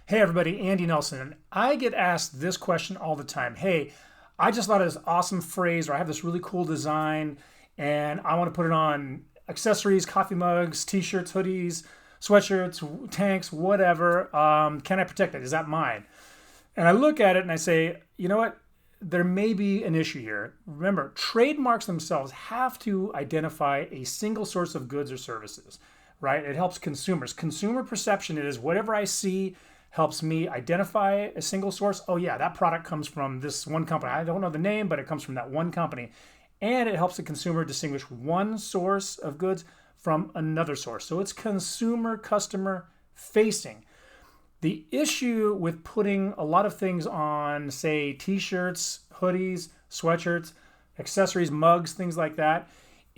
Hey everybody, Andy Nelson. And I get asked this question all the time. Hey, I just thought of this awesome phrase, or I have this really cool design, and I want to put it on accessories, coffee mugs, t-shirts, hoodies, sweatshirts, tanks, whatever. Can I protect it? Is that mine? And I look at it and I say, you know what? There may be an issue here. Remember, trademarks themselves have to identify a single source of goods or services, right? It helps consumers. Consumer perception is whatever I see helps me identify a single source. Oh yeah, that product comes from this one company. I don't know the name, but it comes from that one company. And it helps the consumer distinguish one source of goods from another source. So it's consumer, customer facing. The issue with putting a lot of things on, say, t-shirts, hoodies, sweatshirts, accessories, mugs, things like that,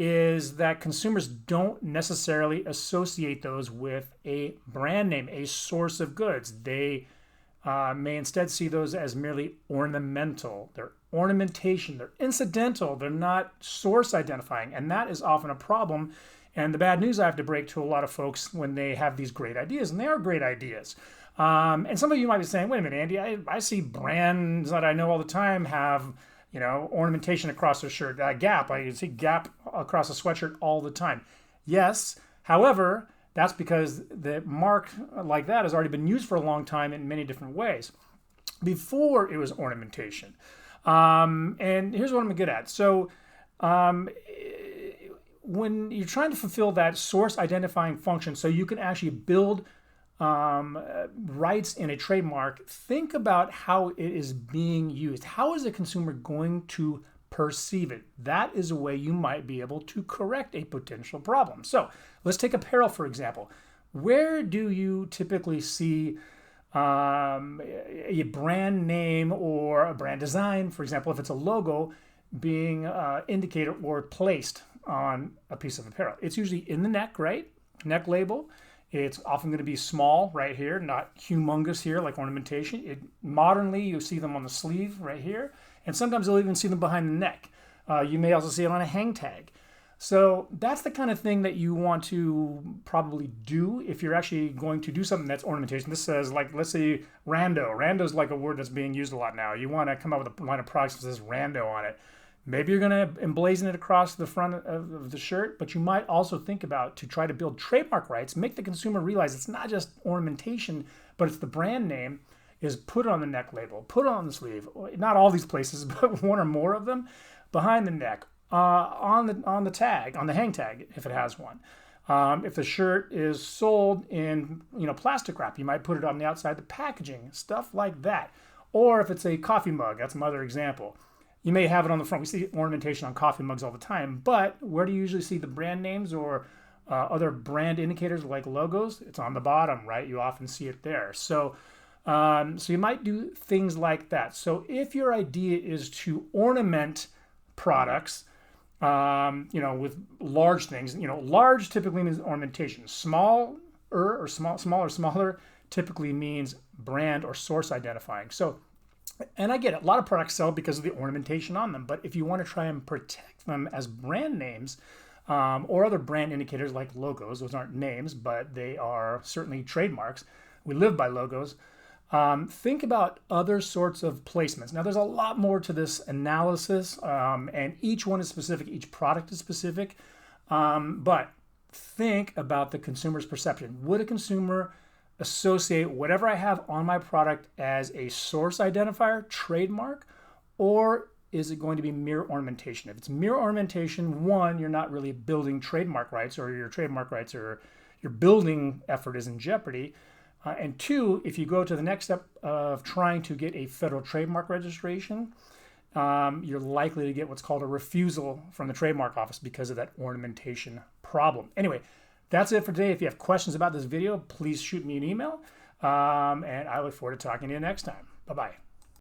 is that consumers don't necessarily associate those with a brand name, a source of goods. They may instead see those as merely ornamental. They're ornamentation, they're incidental, they're not source identifying. And that is often a problem. And the bad news I have to break to a lot of folks when they have these great ideas, and they are great ideas. And some of you might be saying, wait a minute, Andy, I see brands that I know all the time have ornamentation across their shirt. Gap, I see Gap across a sweatshirt all the time. Yes, however, that's because the mark like that has already been used for a long time in many different ways. Before it was ornamentation. And here's what I'm good at. So when you're trying to fulfill that source identifying function so you can actually build rights in a trademark, think about how it is being used. How is a consumer going to perceive it? That is a way you might be able to correct a potential problem. So let's take apparel, for example. Where do you typically see a brand name or a brand design, for example, if it's a logo, being indicated or placed on a piece of apparel? It's usually in the neck, right? Neck label. It's often going to be small right here, not humongous here like ornamentation. Modernly, you see them on the sleeve right here, and sometimes you'll even see them behind the neck. You may also see it on a hang tag. So that's the kind of thing that you want to probably do if you're actually going to do something that's ornamentation. This says, like, let's say rando. Rando is like a word that's being used a lot now. You want to come up with a line of products that says rando on it. Maybe you're going to emblazon it across the front of the shirt, but you might also think about to try to build trademark rights, make the consumer realize it's not just ornamentation, but it's the brand name, is put it on the neck label, put it on the sleeve, not all these places, but one or more of them, behind the neck, on the tag, on the hang tag, if it has one. If the shirt is sold in plastic wrap, you might put it on the outside of the packaging, stuff like that. Or if it's a coffee mug, that's another example. You may have it on the front. We see ornamentation on coffee mugs all the time, but where do you usually see the brand names or other brand indicators like logos? It's on the bottom, right? You often see it there. So you might do things like that. So if your idea is to ornament products, with large things, large typically means ornamentation. Smaller typically means brand or source identifying. So, and I get it, a lot of products sell because of the ornamentation on them, but if you want to try and protect them as brand names or other brand indicators like logos, those aren't names, but they are certainly trademarks. We live by logos. Think about other sorts of placements. Now, there's a lot more to this analysis, and each one is specific, each product is specific, but think about the consumer's perception. Would a consumer associate whatever I have on my product as a source identifier, trademark, or is it going to be mere ornamentation? If it's mere ornamentation, one, you're not really building trademark rights, or your trademark rights or your building effort is in jeopardy. And two, if you go to the next step of trying to get a federal trademark registration, you're likely to get what's called a refusal from the trademark office because of that ornamentation problem. Anyway, that's it for today. If you have questions about this video, please shoot me an email, and I look forward to talking to you next time. Bye-bye.